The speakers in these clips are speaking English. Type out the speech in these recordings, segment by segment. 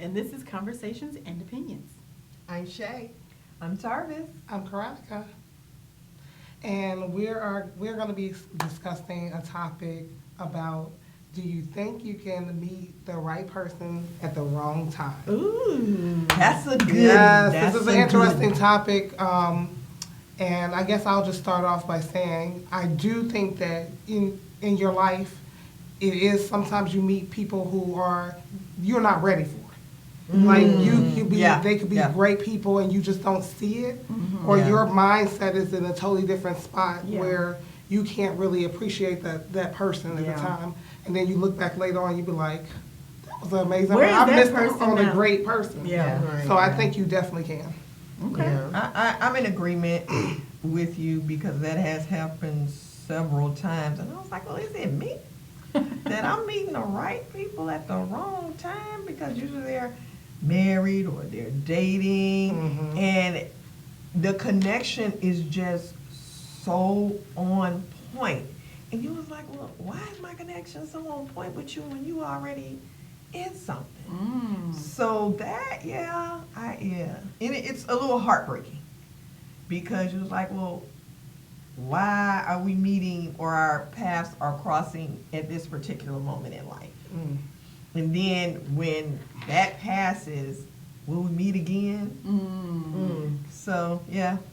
and this is Conversations and Opinions. I'm Shae. I'm Tarvis. I'm Caronica. And we're going to be discussing a topic about, do you think you can meet the right person at the wrong time? Ooh. That's a good. Yes, that's this is an interesting topic. And I guess I'll just start off by saying I do think that in your life, it is sometimes you meet people who you're not ready for. Like they could be great people and you just don't see it, or your mindset is in a totally different spot where you can't really appreciate that person at the time, and then you look back later on, you be like, that was amazing. I missed out on a great person. So I think you definitely can. Okay. Yeah. I'm in agreement with you because that has happened several times, and I was like, well, is it me that I'm meeting the right people at the wrong time? Because usually they're married or they're dating, and the connection is just so on point. And you was like, well, why is my connection so on point with you when you already in something? So that, and it's a little heartbreaking because you was like, well, why are we meeting or our paths are crossing at this particular moment in life? And then when that passes, will we meet again? So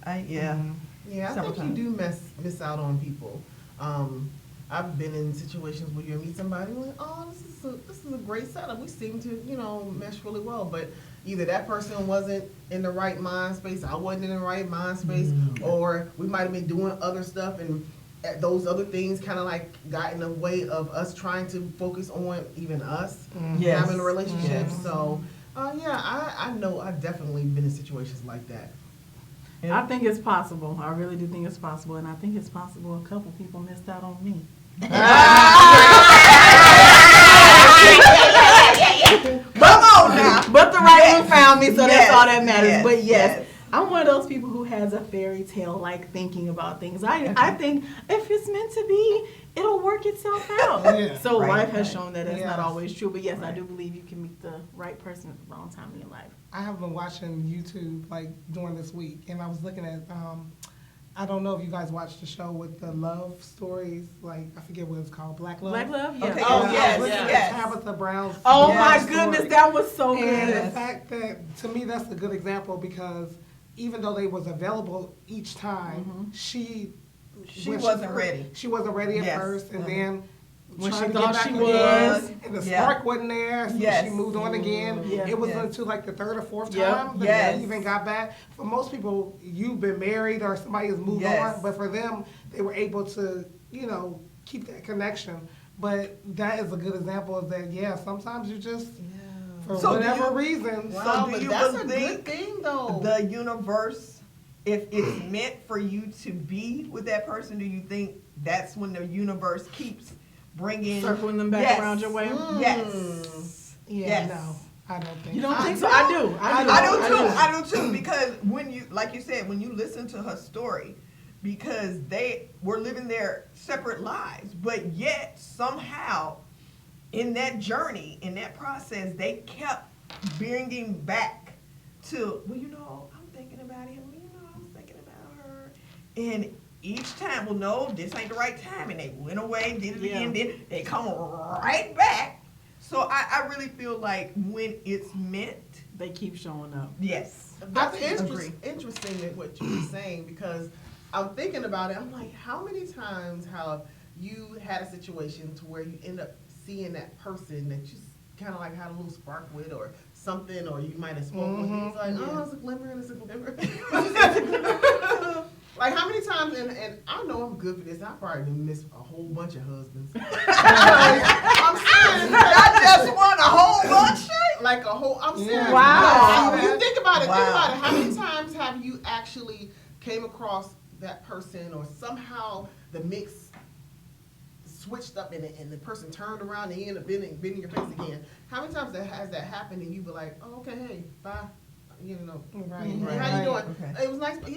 I think you do miss out on people. I've been in situations where you meet somebody and like, oh, this is a great setup. We seem to mesh really well, but either that person wasn't in the right mind space, I wasn't in the right mind space, or we might have been doing other stuff and those other things kind of like got in the way of us trying to focus on even us having a relationship. So I know I've definitely been in situations like that. I think it's possible. I really do think it's possible, and I think it's possible a couple people missed out on me. Come on now. But the right one found me, so that's all that matters. Yes, But yes. I'm one of those people who has a fairy tale like thinking about things. I think if it's meant to be, it'll work itself out. So life has shown that that's not always true. But yes, I do believe you can meet the right person at the wrong time in your life. I have been watching YouTube like during this week, and I was looking at I don't know if you guys watched the show with the love stories, like I forget what it's called, Black Love. Black Love, yeah. Okay. I was looking at Tabitha Brown's my story. goodness, that was so good. And the fact that, to me, that's a good example because even though they was available each time, she wasn't ready. She wasn't ready at first, and then when she trying to thought get back she again, was, and the spark wasn't there, so she moved on again. It was until like the third or fourth time that they even got back. For most people, you've been married or somebody has moved on, but for them, they were able to, keep that connection. But that is a good example of that, sometimes you just, for whatever reason. Wow, So do you that's a think good thing, though. The universe, if it's meant for you to be with that person, do you think that's when the universe keeps circling them back around your way? Yes. No, I don't think. You don't think so? No. I do too. do. Because when you, like you said, when you listen to her story, because they were living their separate lives, but yet somehow in that journey, in that process, they kept bringing back to, I'm thinking about him. I was thinking about her, and each time, well, no, this ain't the right time, and they went away, did it again, then they come right back. So I really feel like when it's meant, they keep showing up. Yes. That's interesting that what you were saying, because I'm thinking about it. I'm like, how many times have you had a situation to where you end up seeing that person that you kind of like had a little spark with or something, or you might have spoken with? It's like, oh, it's a glimmer and it's a glimmer. Like, how many times, and I know I'm good for this, I probably missed a whole bunch of husbands. I'm serious. I just want a whole bunch. Like a whole, I'm serious. Wow. You think about it, How many times have you actually came across that person, or somehow the mix switched up and the person turned around and he ended up bending your face again? How many times has that happened and you be like, oh, okay, hey, bye. Right. How you doing? Okay. It was nice, but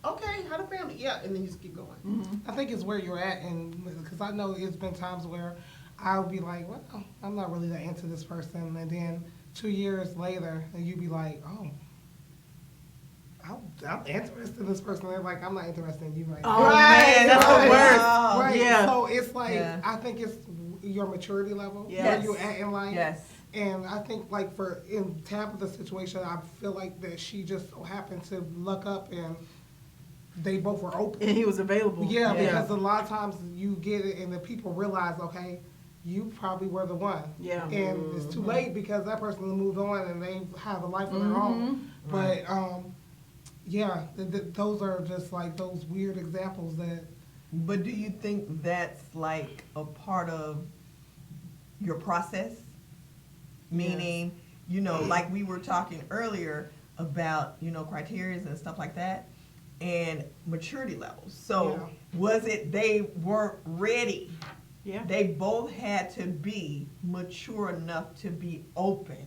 okay, how the family? Yeah, and then you just keep going. I think it's where you're at, and because I know it's been times where I'll be like, well, I'm not really that into this person, and then 2 years later, and you be like, oh, I'm interested in this person. They're like, I'm not interested in you right now. Oh man, that's the worst. Right. Yeah. So it's like, I think it's your maturity level, where you at in life. Yes. And I think like in Tabitha's situation, I feel like that she just so happened to luck up and they both were open. And he was available. Yeah, because a lot of times you get it and the people realize, okay, you probably were the one. Yeah. And it's too late because that person moved on and they have a life of their own. But yeah, those are just like those weird examples that. But do you think that's like a part of your process? Meaning, you know, like we were talking earlier about, you know, criteria and stuff like that and maturity levels. So was it they weren't ready? Yeah. They both had to be mature enough to be open.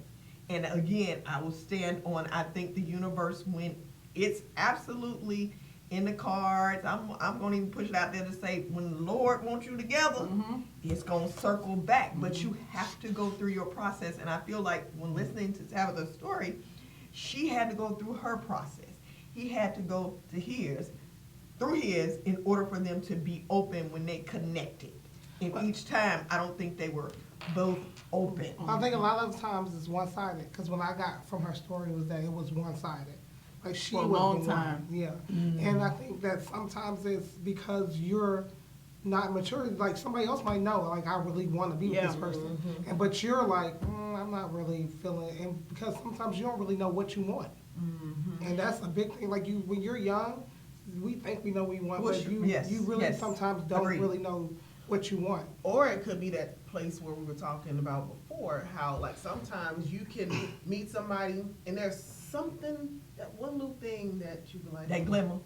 And again, I will stand on, I think the universe, when it's absolutely in the cards, I'm going to even push it out there to say, when the Lord wants you together, it's going to circle back. But you have to go through your process. And I feel like when listening to Tabitha's story, she had to go through her process. He had to go to through his, in order for them to be open when they connected. And each time, I don't think they were both open. I think a lot of times it's one-sided, because what I got from her story was that it was one-sided. Like she For a was long the one. time. Yeah. And I think that sometimes it's because you're not mature. Like somebody else might know, like I really want to be with this person. And but you're like, I'm not really feeling it. And because sometimes you don't really know what you want. And that's a big thing. Like when you're young, we think we know what we want, but you really sometimes don't really know what you want. Or it could be that place where we were talking about before, how like sometimes you can meet somebody and there's something, that one little thing that you be like, That glimmer.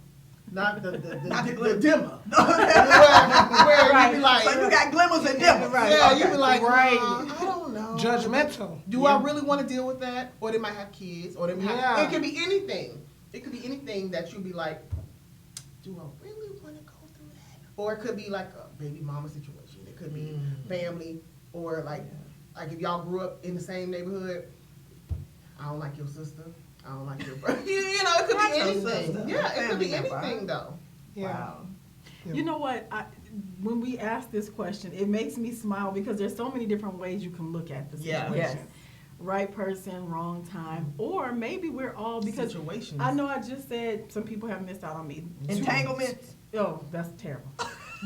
not the glimmer. dimmer. where you be like, So you got glimmers and dimmers. yeah, you be like, Right. I don't know. Judgmental. Do I really want to deal with that? Or they might have kids, or they might have, it could be anything. It could be anything that you'll be like, do I really want to go through that? Or it could be like a baby mama situation. It could be family, or like if y'all grew up in the same neighborhood, I don't like your sister. I don't like your brother. You know, it could be anything. Yeah, it could be anything though. Yeah. Wow. You know what? When we ask this question, it makes me smile because there's so many different ways you can look at the situation. Yes. Right person, wrong time, or maybe we're all, because Situations. I know I just said some people have missed out on me. Entanglements. Oh, that's terrible.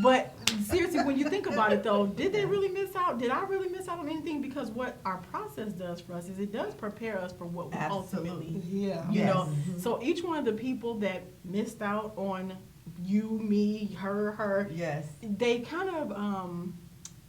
But seriously, when you think about it though, did they really miss out? Did I really miss out on anything? Because what our process does for us is it does prepare us for what we ultimately, you know. So each one of the people that missed out on you, me, her, they kind of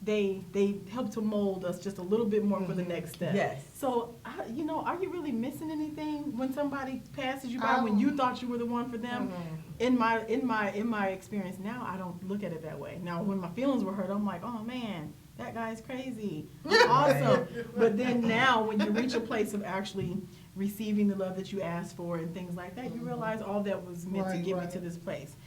they help to mold us just a little bit more for the next step. Yes. So, you know, are you really missing anything when somebody passes you by when you thought you were the one for them? In my experience now, I don't look at it that way. Now, when my feelings were hurt, I'm like, oh man, that guy's crazy. Awesome. But then now, when you reach a place of actually receiving the love that you asked for and things like that, you realize all that was meant to get me to this place.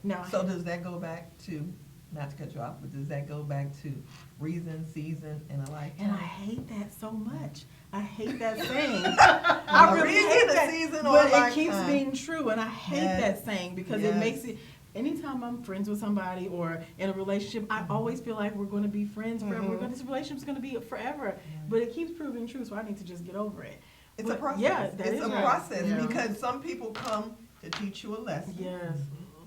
Now, So does that go back to, not to cut you off, but does that go back to reason, season, and a lifetime? and I hate that so much. I hate that saying. I really hate that. Season, But or it keeps lifetime. being true, and I hate that saying because it makes it. Anytime I'm friends with somebody or in a relationship, I always feel like we're going to be friends forever. This relationship's going to be forever, but it keeps proving true. So I need to just get over it. It's a process. Yeah, that it's is a right. process Yeah. because some people come to teach you a lesson. Yes.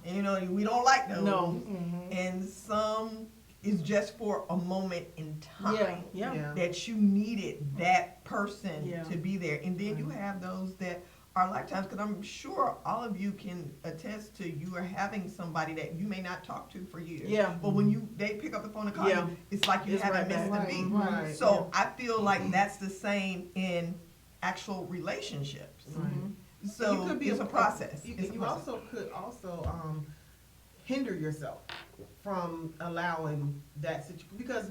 And you know, we don't like those. No. And some is just for a moment in time Yeah. that you needed that person Yeah. to be there. And then you have those that are lifetimes, because I'm sure all of you can attest to you are having somebody that you may not talk to for years. Yeah. But when they pick up the phone and call you, it's like you It's haven't right missed back. a beat. Right. So I feel like that's the same in actual relationships. So You could be it's a process. You, It's a you process. also could hinder yourself from allowing that situation, because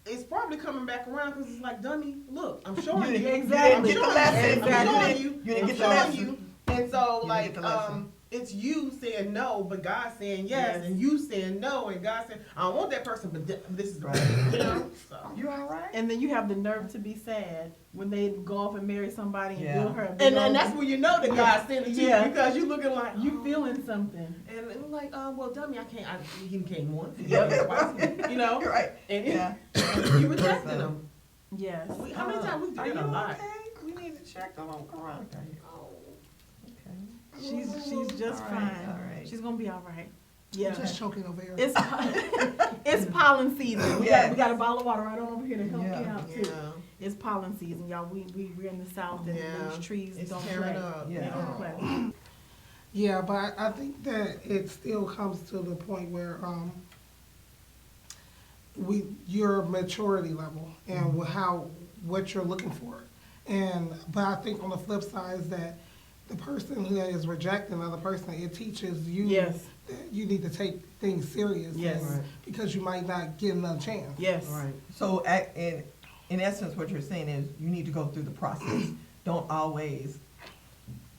it's probably coming back around, because it's like, dummy, look, I'm showing you. Exactly. You didn't get the lesson. I'm showing You you. didn't I'm get the showing lesson. you. And so, You like, didn't get the lesson. it's you saying no, but God saying yes, and you saying no, and God saying, I don't want that person, but this is right. You know? So. You all right? And then you have the nerve to be sad when they go off and marry somebody and build her. And that's when you know that God sent it to you, because you looking like you feeling something. And I'm like, well, dummy, he came once, Yep. you know, You're right. and you rejected him. Yes. How many times we did it a lot? Okay? We need to check on Caronica. Oh, okay. She's just All right, fine. all right. She's gonna be all right. Yeah. Just choking over here. It's pollen season. We Yes. got a bottle of water right on over here to help you out too. Yeah. It's pollen season, y'all. We're in the South and those trees It's don't tearing play. up. They Yeah. don't play. Yeah, but I think that it still comes to the point where your maturity level and what you're looking for. But I think on the flip side is that the person who is rejecting the other person, it teaches you that you need to take things serious. Yes. Right. Because you might not get another chance. Yes. Right. So, in essence, what you're saying is you need to go through the process. Don't always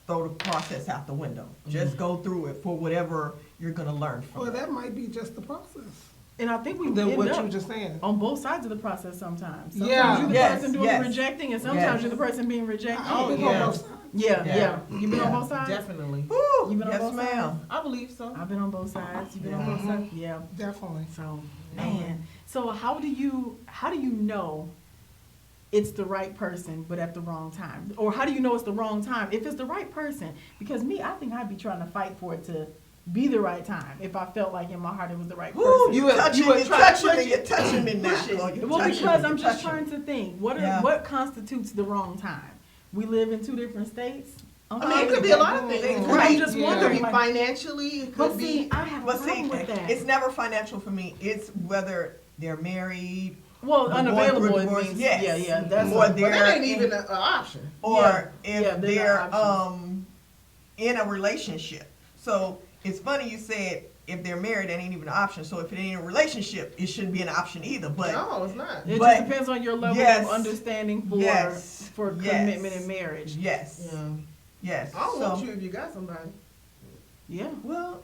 throw the process out the window. Just go through it for whatever you're going to learn from Well, it. that might be just the process. And I think we Than end what up you were just saying. on both sides of the process sometimes. Sometimes Yeah. you're the Yes, person doing yes. the rejecting, and sometimes Yes. you're the person being rejected. I've been on both sides. Yeah. Yeah. You've been on Yeah. both sides? Definitely. Woo! You been on Yes, both sides? ma'am. I believe so. I've been on both sides. You've been on both sides? Yeah. Definitely. So, man. So how do you know it's the right person but at the wrong time? Or how do you know it's the wrong time if it's the right person? Because I think I'd be trying to fight for it to be the right time if I felt like in my heart it was the right person. Woo, you're touching me now. Push it. Oh, you're Well, touching because me, I'm you're just touching trying me. to think, what constitutes the wrong time? We live in two different states. I mean, it could be a lot of things. Right. I'm It just could wondering, be like, financially. It but could see, be. I have a But see, problem with that. it's never financial for me. It's whether they're married, well, going unavailable. through a It divorce, means, yes. yeah. That's Or But they're that ain't even an option. or Yeah, if they're they're not options. in a relationship. So it's funny you said if they're married, that ain't even an option. So if it ain't a relationship, it shouldn't be an option either. But No, it's not. It But- just depends on your level Yes. of understanding for Yes. commitment in marriage. yes, Yeah. yes. I don't So- want you if you got somebody. Yeah. Well,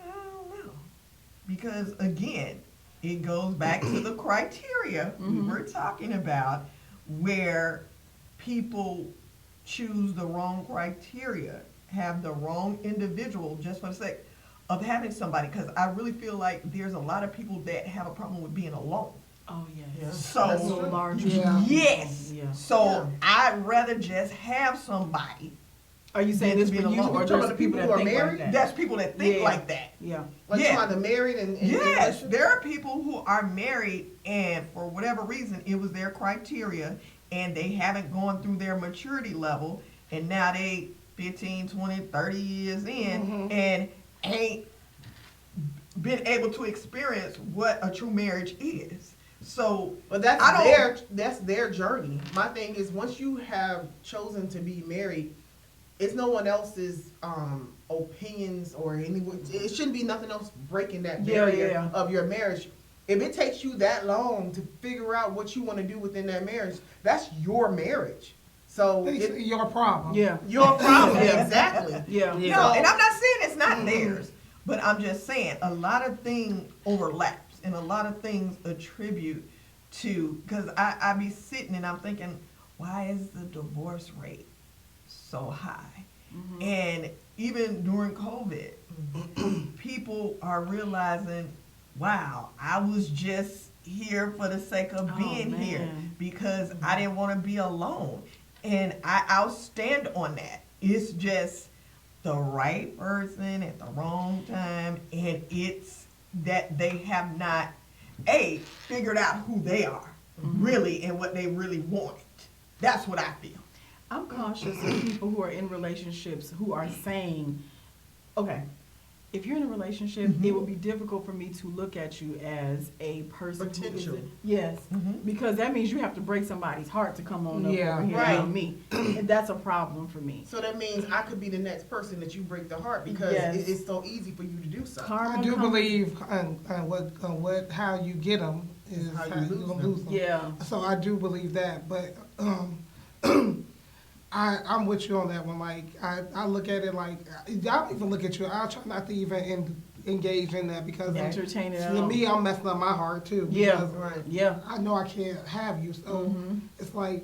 I don't know. Because again, it goes back to the criteria we were talking about, where people choose the wrong criteria, have the wrong individual just for the sake of having somebody. Because I really feel like there's a lot of people that have a problem with being alone. Oh yes. Yeah. So That's So true. large. Yeah. yes. Yeah. So Yeah. I'd rather just have somebody. Are you saying this for Being you, alone. or You're talking just about people people that who are think married? like that? That's people that think Yeah. like that. Yeah. Like Yeah. trying to married and Yes, there are people who are married and for whatever reason it was their criteria and they haven't gone through their maturity level and now they 15, 20, 30 years in and ain't been able to experience what a true marriage is. So, But that's I don't- that's their journey. My thing is, once you have chosen to be married, it's no one else's opinions or anyone. It shouldn't be nothing else breaking that Yeah, barrier yeah. of your marriage. If it takes you that long to figure out what you want to do within that marriage, that's your marriage. So They say it's your problem. Yeah. your problem. Yeah. Exactly. Yeah. no, and I'm not saying it's not theirs, but I'm just saying a lot of things overlaps and a lot of things attribute to, because I be sitting and I'm thinking, why is the divorce rate so high? And even during COVID, people are realizing, wow, I was just here for the sake of Oh, being here man. because I didn't want to be alone. And I'll stand on that. It's just the right person at the wrong time, and it's that they have not, figured out who they are really and what they really want. That's what I feel. I'm cautious of people who are in relationships who are saying, okay, if you're in a relationship, it would be difficult for me to look at you as a person Potential. Yes, because that means you have to break somebody's heart to come on up Yeah. over here Right. on me. And that's a problem for me. So that means I could be the next person that you break the heart because Yes. it's so easy for you to do so. Karma I do comes- believe how you get them is How you how you lose gonna them. lose them. Yeah. So I do believe that, but I'm with you on that one. Like, I look at it like, I'll even look at you. I'll try not to even engage in that because entertain it. To me, I'm messing up my heart too. Yeah, right. Yeah. I know I can't have you, so it's like,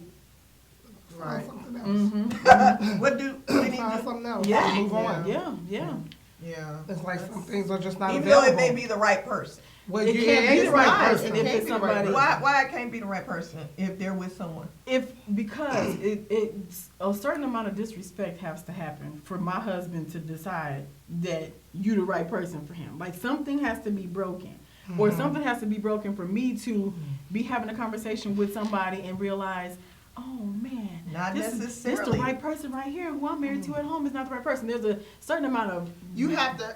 Right. find something else. What do we need Find to, something else. Yeah. Move on. Yeah. Yeah. It's like some things are just not even though available. it may be the right person? Well, It yeah, can't be it's the right not. person if it's somebody. Why it can't be the right person if they're with someone? Because it's a certain amount of disrespect has to happen for my husband to decide that you the right person for him. Like something has to be broken. Or something has to be broken for me to be having a conversation with somebody and realize, oh man, Not this necessarily. is the right person right here who I'm married to at home is not the right person. There's a certain amount of You have to,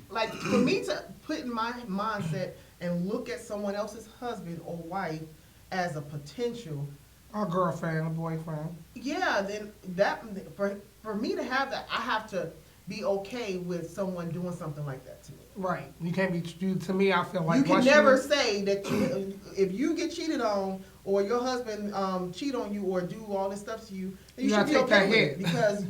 like, for me to put in my mindset and look at someone else's husband or wife as a potential, Or girlfriend, or boyfriend. yeah, then that, for me to have that, I have to be okay with someone doing something like that to me. Right. You can't be, to me, I feel like You can once never say that if you get cheated on or your husband cheat on you or do all this stuff to you, then you You should gotta be take okay that with hit. it because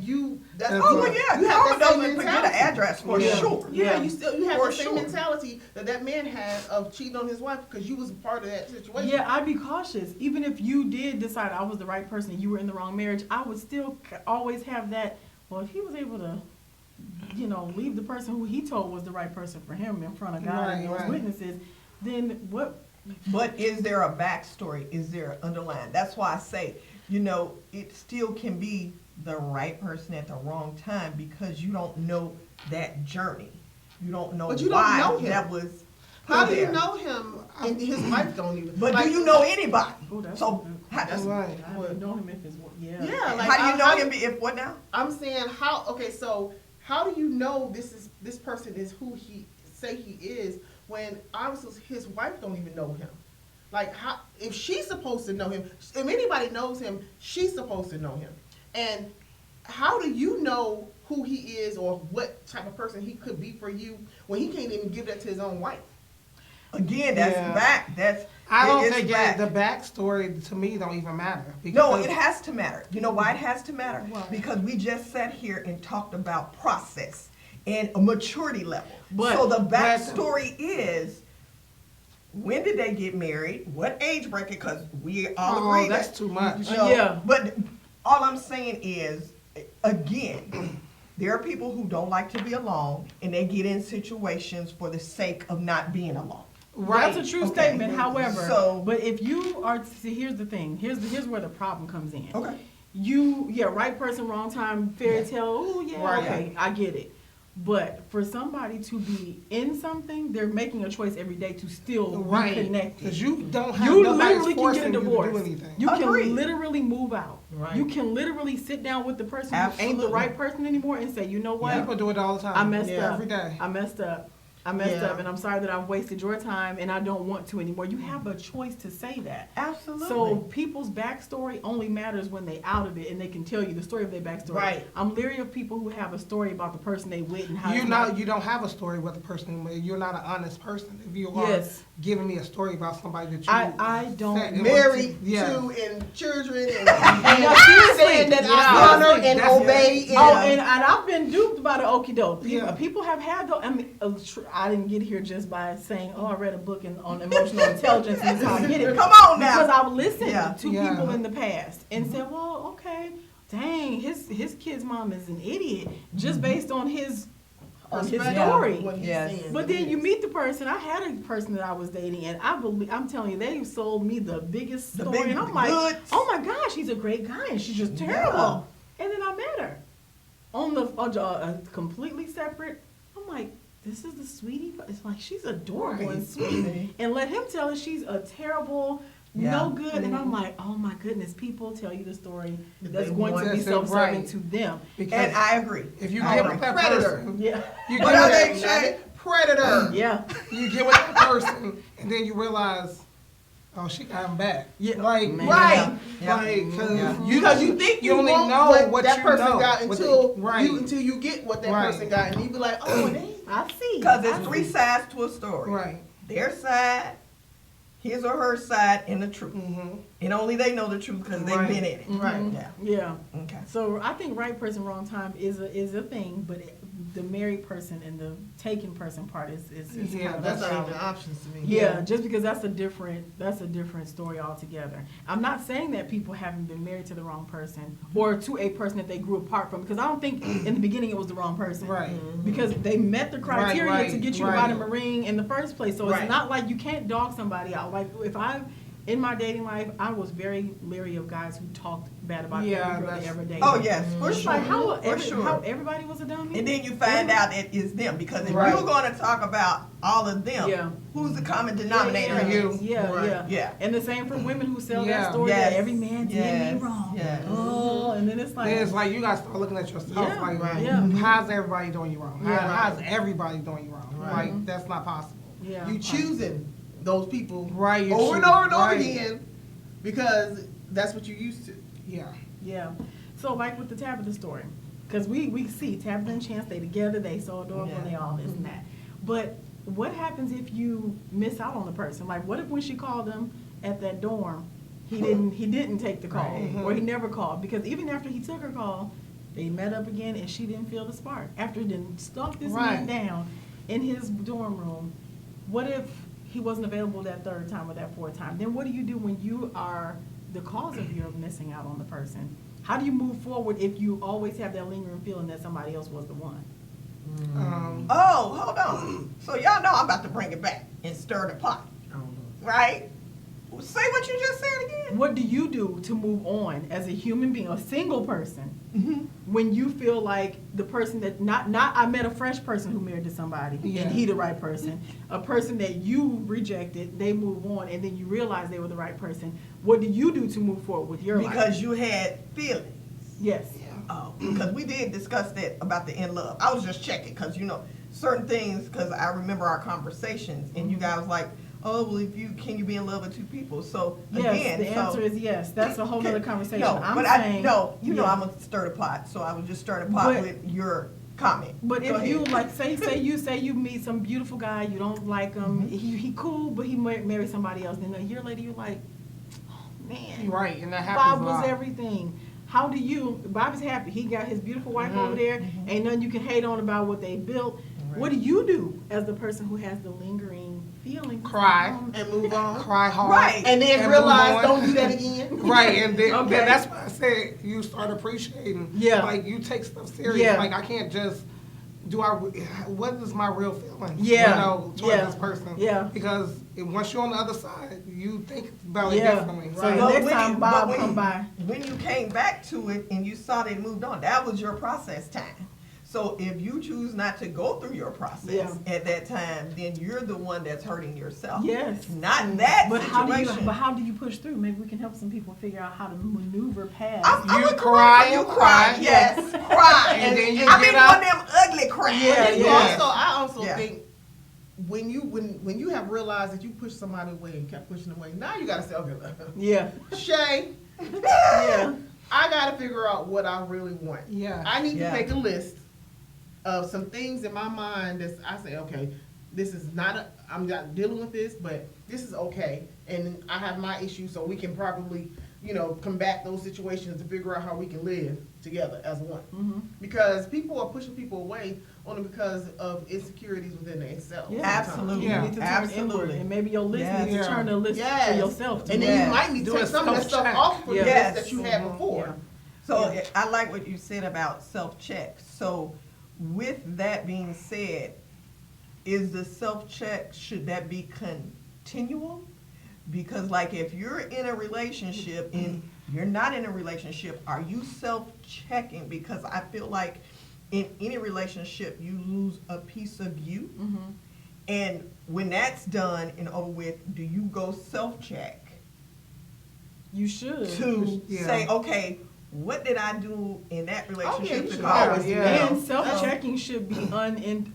that's That's Oh, right. well, yeah, you you have that same don't forget an mentality. address for Yeah. sure. Yeah, you have For the same sure. mentality that man had of cheating on his wife because you was a part of that situation. yeah, I'd be cautious. Even if you did decide I was the right person and you were in the wrong marriage, I would still always have that, well, if he was able to, leave the person who he told was the right person for him in front of God and those Right. witnesses, then what? But is there a backstory? Is there an underlying? That's why I say, it still can be the right person at the wrong time because you don't know that journey. You don't know But you don't why know him. that was How put do you there. know him and his wife don't even? But like, do you know anybody? Oh, that's So That's right. I would know him if it's yeah. Yeah, like how do you know him if what now? I'm saying how? Okay, so how do you know this person is who he say he is when obviously his wife don't even know him? Like how if she's supposed to know him? If anybody knows him, she's supposed to know him. And how do you know who he is or what type of person he could be for you when he can't even give that to his own wife? Again, that's Yeah. back. I don't it's think back. the backstory to me don't even matter. No, because- it has to matter. You know why it has to matter? Why? Because we just sat here and talked about process and a maturity level. But- so the backstory is, when did they get married? What age bracket? Because we all Oh, agree that's that. too much. No, Yeah. But all I'm saying is, again, there are people who don't like to be alone and they get in situations for the sake of not being alone. Right. That's a true Okay. statement. However, So- but if you are, see, here's the thing. Here's where the problem comes in. Okay. Right person, wrong time, fairy tale. Oh yeah, Right. okay, I get it. But for somebody to be in something, they're making a choice every day to still Right. be connected. Because you don't have You nobody's literally can forcing get a you to divorce. do anything. You Agreed. can literally move out. Right. You can literally sit down with the person who ain't the Absolutely. right person anymore and say, you know what? People do it all the time. I messed Yeah. up. Every day. I messed up, Yeah. and I'm sorry that I've wasted your time, and I don't want to anymore. You have a choice to say that. Absolutely. So people's backstory only matters when they out of it, and they can tell you the story of their backstory. Right. I'm leery of people who have a story about the person they with and how You it's know, not- you don't have a story with a person. You're not an honest person. If you are Yes. giving me a story about somebody that you I don't said it was- Married yeah. to and children and seriously. saying that Yeah. I honor and That's- obey. Oh, and- and I've been duped by the okie doke. Yeah. People have had those. I mean, I didn't get here just by saying, "Oh, I read a book on emotional intelligence and that's how I get it." Come on now. Because I've listened Yeah. to Yeah. people in the past and said, "Well, okay, dang, his kid's mom is an idiot just based on his story." What he's Yes. saying. But then you meet the person. I had a person that I was dating, and I'm telling you, they sold me the biggest The story, big and I'm like, goods. "Oh my gosh, he's a great guy, and she's just terrible." And then I met her on completely separate. I'm like, "This is the sweetie." It's like she's adorable and sweet, and let him tell her she's a terrible. Yeah. No good, and I'm like, oh my goodness, people tell you the story that's They going to want be to say self-serving right. to them. Because And I agree. if you I get agree. with that Predator. person, Yeah, you What get are with they, that, Shae? Predator. yeah. you get with that person, and then you realize, oh, she got him back. Yeah. Like Man. Right. Yeah. Like, because Yeah. Because you think you only want know what that you person know. got What until they- right. until you get what that Right. person got, and you be like, oh, they. I see. Because I there's three see. sides to a story. Right. Their side, his or her side and the truth. And only they know the truth because they've been in it. Right. Yeah. Yeah. Okay. So I think right person, wrong time is a thing, but the married person and the taken person part is Yeah, kind of That's a not challenge. even options to me. Yeah, just because that's a different story altogether. I'm not saying that people haven't been married to the wrong person or to a person that they grew apart from, because I don't think in the beginning it was the wrong person. Right. Because they met the criteria Right, to get you to right. buy them a ring in the first place. So Right. it's not like you can't dog somebody out. Like in my dating life, I was very leery of guys who talked bad about every girl they ever dated. Oh yes, for It's sure. like how for everybody was a dummy. And then you find out it is them, because if Right. you're going to talk about all of them, Yeah. who's the common denominator? Yeah, You. yeah, Right. yeah, Yeah. And the same for women who sell Yeah. that story Yes. that every man did Yes. me wrong. Yes. Oh, and then it's like, Then it's like you gotta start looking at yourself. Yeah, Like, right. yeah. how's everybody doing you wrong? Yeah. How's everybody doing you wrong? Right. Like, that's not possible. yeah, You choosing those people Right. you over and choose- over and over right. again because that's what you're used to. Yeah. yeah. So like with the Tabitha story, because we see Tabitha and Chance, they together, they so adorable, Yeah. they all this and that. But what happens if you miss out on the person? Like, what if when she called him at that dorm, he didn't take the call, Right. or he never called? Because even after he took her call, they met up again, and she didn't feel the spark. After then stalked this man Right. down in his dorm room, what if he wasn't available that third time or that fourth time? Then what do you do when you are the cause of your missing out on the person? How do you move forward if you always have that lingering feeling that somebody else was the one? Oh, hold on. So y'all know I'm about to bring it back and stir the pot, I don't know. right? Say what you just said again. What do you do to move on as a human being, a single person, Mm-hmm. when you feel like the person that not I met a fresh person who married to somebody Yeah. and he the right person, a person that you rejected, they move on, and then you realize they were the right person. What do you do to move forward with your life? Because you had feelings. Yes. Oh, because we did discuss that about the in love. I was just checking because, certain things, because I remember our conversations and you guys like, oh, well, can you be in love with two people? So Yes, again, the answer is yes. That's a whole other conversation. I'm saying, I'm yeah. gonna stir the pot. So I would just stir the pot But- with your comment. But Go if you ahead. like, say you meet some beautiful guy, you don't like him, he cool, but he married somebody else. Then a year later, you're like, oh man, You're right, and that happens Bob a was lot. everything. How do you? Bob is happy. He got his beautiful wife over there. Ain't nothing you can hate on about what they built. Right. What do you do as the person who has the lingering feelings? Cry. And move on. Cry hard. Right. And then And realize, move on. don't do that again. Right, and then, Okay. then that's why I said you start appreciating. Yeah. Like, you take stuff serious. Yeah. Like, I can't just, what is my real feeling? Yeah. Towards Yeah. this person. Yeah. Because once you're on the other side, you think about it Yeah. differently. So Right. the But next when time you- Bob but come by, when you came back to it and you saw they moved on, that was your process time. So if you choose not to go through your process Yeah. at that time, then you're the one that's hurting yourself. Yes. Not that but situation. how do you push through? Maybe we can help some people figure out how to maneuver past. I You would cry, correct you you cry. Yes, cry. And then you I get mean up. one of them ugly cries. Yeah, And yeah. I also Yeah. think when you have realized that you pushed somebody away and kept pushing away, now you gotta say, okay, Yeah. Shae, Yeah. I gotta figure out what I really want. Yeah. I need Yeah. to make a list of some things in my mind that I say, okay, this is I'm not dealing with this, but this is okay. And I have my issues, so we can probably, combat those situations to figure out how we can live together as one. Mm-hmm. Because people are pushing people away only because of insecurities within themselves. Yeah. Absolutely. You Yeah. need to turn Absolutely. inward, and maybe your list Yes. needs to Yeah. turn the list Yes. for yourself. Too. And then Yes. you might need to Do a take some of that stuff self-check. off for the Yes. list that you had Mhm. before. Yeah. So Yeah. I like what you said about self-check. So with that being said, is the self-check, should that be continual? Because like if you're in a relationship and you're not in a relationship, are you self-checking? Because I feel like in any relationship, you lose a piece of you. Mm-hmm. And when that's done and over with, do you go self-check You should. to Yeah. say, okay, what did I do in that relationship you to should cause always do you? that. And self-checking should be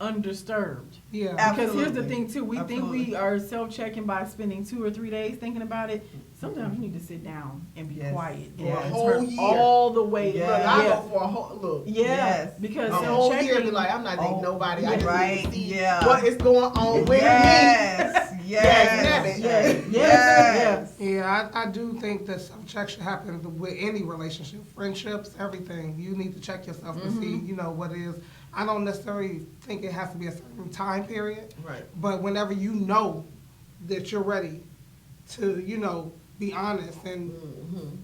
undisturbed. Yeah. Because here's the Absolutely. thing too, we think Absolutely. we are self-checking by spending 2 or 3 days thinking about it. Sometimes you need to sit down and be Yes. quiet. For and a whole turn year. all the way. Yeah. Look, Yeah. I go for a whole look. Yeah, Yes. because A whole year, self-checking, be like, I'm not dating Oh, nobody. I just right, need to see yeah. what is going on with me. Yes, Yes. Yeah, I do think that self-check should happen with any relationship, friendships, everything. You need to check yourself to see, what it is. I don't necessarily think it has to be a certain time period. Right. But whenever you know that you're ready to, be honest and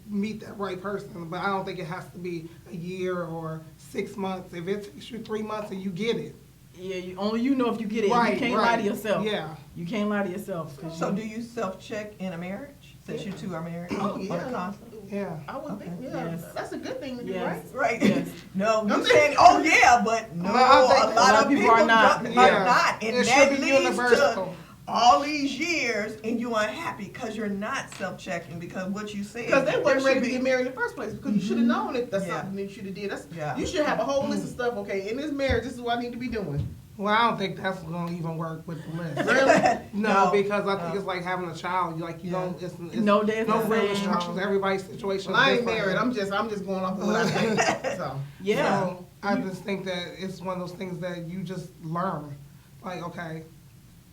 meet that right person. But I don't think it has to be a year or 6 months. If it takes you 3 months and you get it. Yeah, only you know if you get it. Right, you can't lie to yourself. Yeah. You can't lie to yourself. So do you self-check in a marriage? Since you two are married? Oh, On yeah. a constant? Yeah. I would think, Yes. that's a good thing to do, Yes. right? Right. Yes. No, you saying, oh yeah, but no, I think a lot of people are not. Are Yeah. not. And It that should be leads universal. to all these years and you unhappy because you're not self-checking because what you said. Because they weren't there ready should to get married in the first place. Because you should have known if that's Yeah. something that you should have did. Yeah. You should have a whole list of stuff. Okay, in this marriage, this is what I need to be doing. Well, I don't think that's going to even work with the list. Really? No, because I think it's like having a child. You don't. It's No day is no the real same. instructions. Everybody's situation. Well, I is ain't different. married. I'm just going off of what I think. So Yeah. So I just think that it's one of those things that you just learn. Like, okay,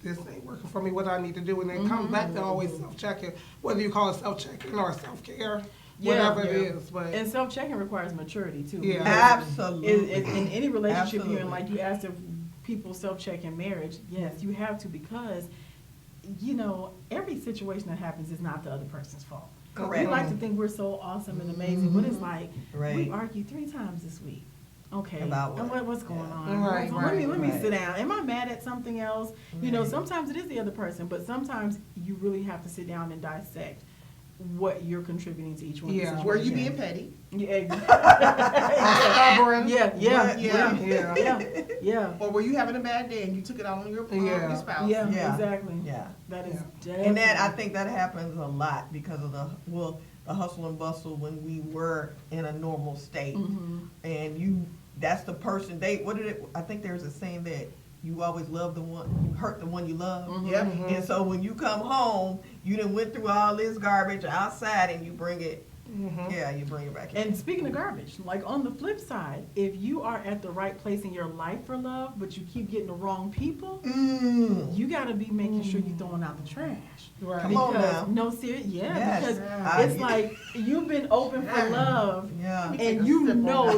this ain't working for me. What do I need to do? And then come back to always self-checking, whether you call it self-checking or self-care, whatever it is. But And self-checking requires maturity too. Yeah. Absolutely. In any relationship you're in, Absolutely. like you asked if people self-check in marriage, yes, you have to because, every situation that happens is not the other person's fault. Correct. We like to think we're so awesome and amazing, but it's like, Right. we argued 3 times this week. Okay. About what? And what's going Yeah. on? Right, Let me right. sit down. Am I mad at something else? Right. Sometimes it is the other person, but sometimes you really have to sit down and dissect what you're contributing to each one. Yeah. Of the were you situations. being petty? stubborn. Yeah. Or were you having a bad day and you took it out on your spouse? Yeah, Yeah. exactly. Yeah. That is And that I think that happens a lot because of the hustle and bustle when we were in a normal state. And that's the person I think there's a saying that you always love the one, you hurt the one you love. Yep. And so when you come home, you done went through all this garbage outside and you bring it, you bring it back in. And speaking of garbage, like on the flip side, if you are at the right place in your life for love, but you keep getting the wrong people, you got to be making sure you're throwing out the trash. Right. Come on now. No, serious, Yes. because Yeah. it's like you've been open for love, Yeah. and you know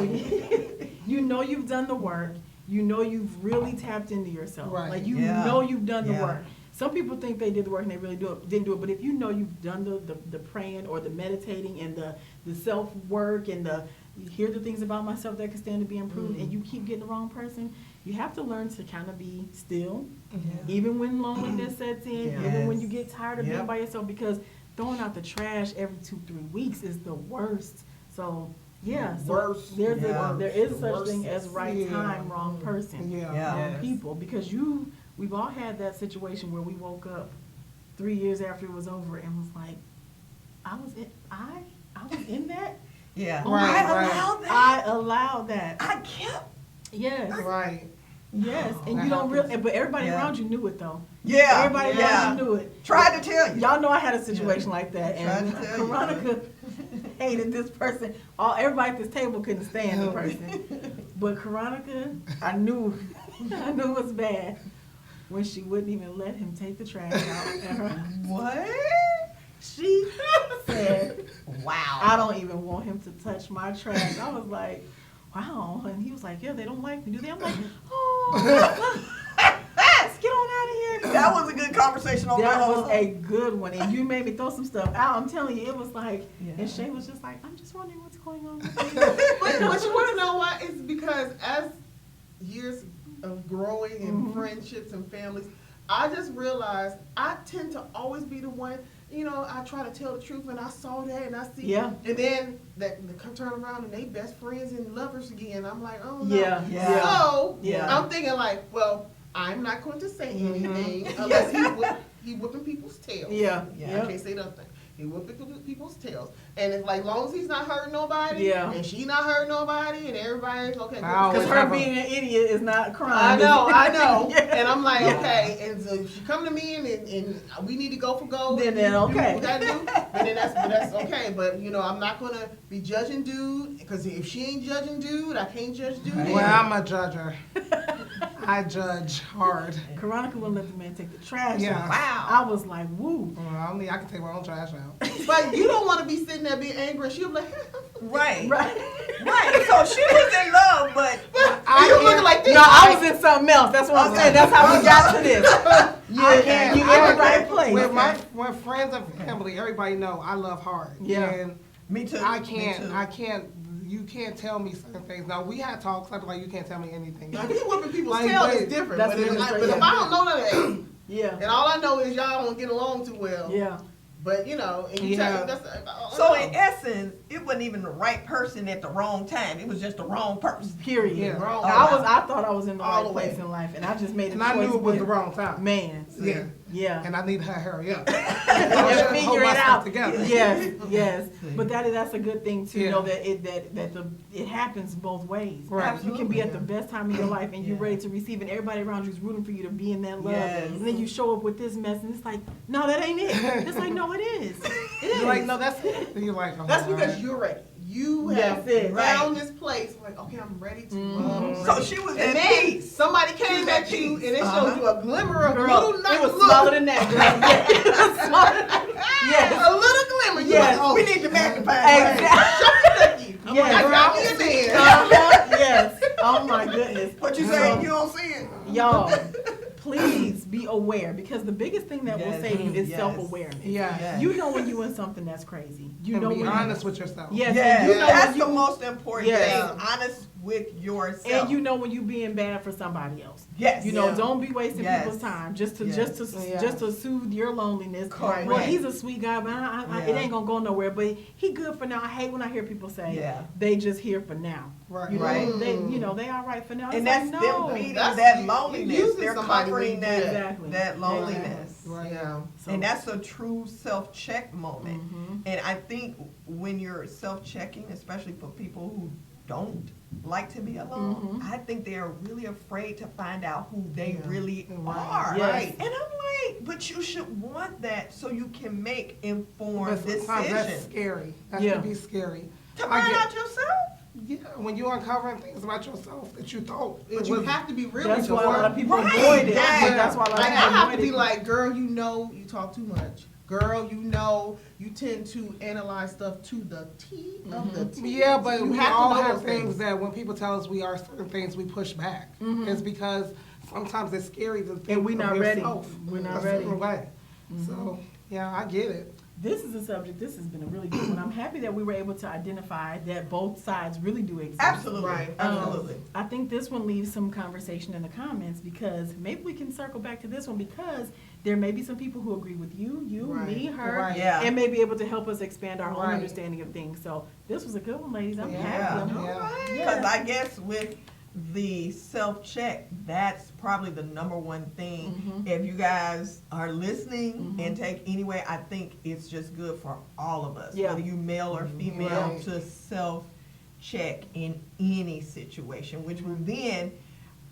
you've done the work. You know you've really tapped into yourself. Right. Like you Yeah. know you've done the Yeah. work. Some people think they did the work and they really didn't do it. But if you know you've done the praying or the meditating and the self work and you hear the things about myself that could stand to be improved, and you keep getting the wrong person, you have to learn to kind of be still, even when loneliness sets in, even when you get tired of being by yourself, because throwing out the trash every 2-3 weeks is the worst. So. Yeah, so Worst. there is The such thing worst. as right time, wrong person, Yeah. wrong people. Because we've all had that situation where we woke up 3 years after it was over and was like, I was in that. Yeah. Oh, Right, I right. allowed that. I allowed that. I kept. Yes. Right. Yes. And That you don't happens. really, but everybody Yeah. around you knew it though. Yeah. Everybody yeah. around you knew it. Tried to tell you. Y'all know I had a situation like that, and Tried to tell you. Caronica hated this person. Everybody at this table couldn't stand the person, but Caronica, I knew it was bad when she wouldn't even let him take the trash out. What? She said, Wow. "I don't even want him to touch my trash." I was like, "Wow," and he was like, "Yeah, they don't like me, do they?" I'm like, "Oh." Let's get on out of here. That was a good conversation on That the was a good one, and you made me throw some stuff out. I'm telling you, it was like, Yeah. and Shae was just like, I'm just wondering what's going on with you. But you want to know why? It's because as years of growing and friendships and families, I just realized I tend to always be the one, I try to tell the truth and I saw that and I see. Yeah. And then they turn around and they best friends and lovers again. I'm like, oh no. Yeah, yeah. So Yeah. I'm thinking like, well, I'm not going to say anything unless he whipping people's tails. Yeah, Yeah. I can't say nothing. He whipping people's tails. And it's like, long as he's not hurting nobody, Yeah. and she not hurting nobody, and everybody's okay. I good. always Because her being an idiot is not a crime. I know. Yeah. And I'm like, Yeah. okay. And so if she come to me and we need to go for gold. Then you do okay. what we gotta do, then that's okay. But I'm not gonna be judging dude, because if she ain't judging dude, I can't judge dude. Right. Well, I'm a judger. I judge hard. Caronica wouldn't let the man take the trash Yeah. out. Wow. I was like, woo. I can take my own trash out. But you don't want to be sitting there being angry. And she'll be like, Right. Right. Right. So she was in love, but you looking like this. No, I was in something else. That's what I'm saying. That's how we got to this. I can't. You in the right place. With my friends and family, everybody know I love hard. Yeah. And me too. I Me can't. too. I can't. You can't tell me certain things. Now we had talks. I'd be like, you can't tell me anything. Like, you whipping people's Like, tail is wait, different. that's But, different, but if yeah. I don't know none of that, Yeah. and all I know is y'all don't get along too well. Yeah. But you know, and you Yeah. tell that's So in essence, it wasn't even the right person at the wrong time. It was just the wrong person. Period. Yeah. Wrong. I thought I was in the All right the way. place in life, and I just made a And choice. I knew it was the with- wrong time. Man. Yeah. Yeah. And I need her to hurry up. And Hold figure my it stuff out. together. Yes, yes. But that's a good thing to Yeah. know that it happens both ways. Right. You can be at the best time of your life and you're Yeah. ready to receive, and everybody around you is rooting for you to be in that love. Yes. And then you show up with this mess, and it's like, no, that ain't it. It's like, no, it is. It is. You're like, no, that's it. And you're like, oh, That's all because right. you're ready. You That's have it. found this place. Like, okay, I'm ready to love. So she was And at then peace. somebody She came was at at you, and peace. it showed you a glimmer of Girl, little nice it was look. smaller than that, girl. Yeah, it was smaller than that. Yes. A little glimmer. You Yes. like, oh, We need to magnify. Exactly. I'm Yes. like, drop me in there. Yes. Oh my goodness. What you say? You don't see it. Y'all, please be aware, because the biggest thing that will Yes. save you is Yes. self-awareness. Yeah. Yes. You know when you in something that's crazy. You And know be when honest with yourself. Yes, Yes. and you know That's when the you, most important Yes. thing. Honest with yourself. and you know when you being bad for somebody else. Yes. You know, Yeah. don't be wasting Yes. people's time just to Yes. just to soothe your loneliness. Correct. Well, he's a sweet guy, but it Yeah. ain't gonna go nowhere. But he good for now. I hate when I hear people say Yeah. they just here for now. Right. You know, Right. they all right for now. And It's that's like, them no. meeting That's- that you loneliness. using They're somebody comforting when you do that, Exactly. that loneliness. Right. Yeah. So- And that's a true self-check moment. Mhm. And I think when you're self-checking, especially for people who don't like to be alone, Mhm. I think they're really afraid to find out who they Yeah. really Right. are. Yes. Right. And I'm like, but you should want that so you can make informed But sometimes that's decisions. scary. That Yeah. can be scary. To I find get- out yourself. Yeah, when you're uncovering things about yourself that you thought But it you was, have to be real That's with why a lot yourself. of people Right. avoid it. Yeah. That's why a lot of Like, people I have to avoid be it. like, girl, you know you talk too much. Girl, you know you tend to analyze stuff to the T of the T. yeah, but You we have to all know have those things that when people tell us we are certain things, we push back. It's because sometimes it's scary to think we of not ready. yourself We're not a ready. certain way. So yeah, I get it. This is a subject. This has been a really good one. I'm happy that we were able to identify that both sides really do exist. Absolutely. Right. Absolutely. I think this one leaves some conversation in the comments, because maybe we can circle back to this one, because there may be some people who agree with you, Right. me, her, Right. Yeah. and may be able to help us expand our own Right. understanding of things. So this was a good one, ladies. I'm Yeah. happy. I'm- Yeah. Because I guess with the self-check, that's probably the number one thing. If you guys are listening and take anyway, I think it's just good for all of us, Yeah. whether you male or female, Right. to self-check in any situation, which will then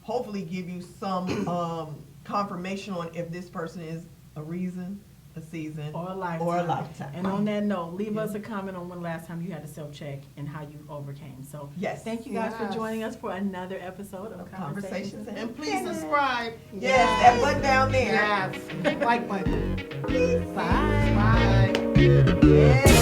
hopefully give you some confirmation on if this person is a reason, a season, Or a lifetime. or a lifetime. And on that note, leave us a comment on when last time you had a self-check and how you overcame. So Yes. thank you guys for Yes. joining us for another episode of Conversations. Conversations And please subscribe. Yes, that button down there. Yes, like button. Bye. Bye. Yes.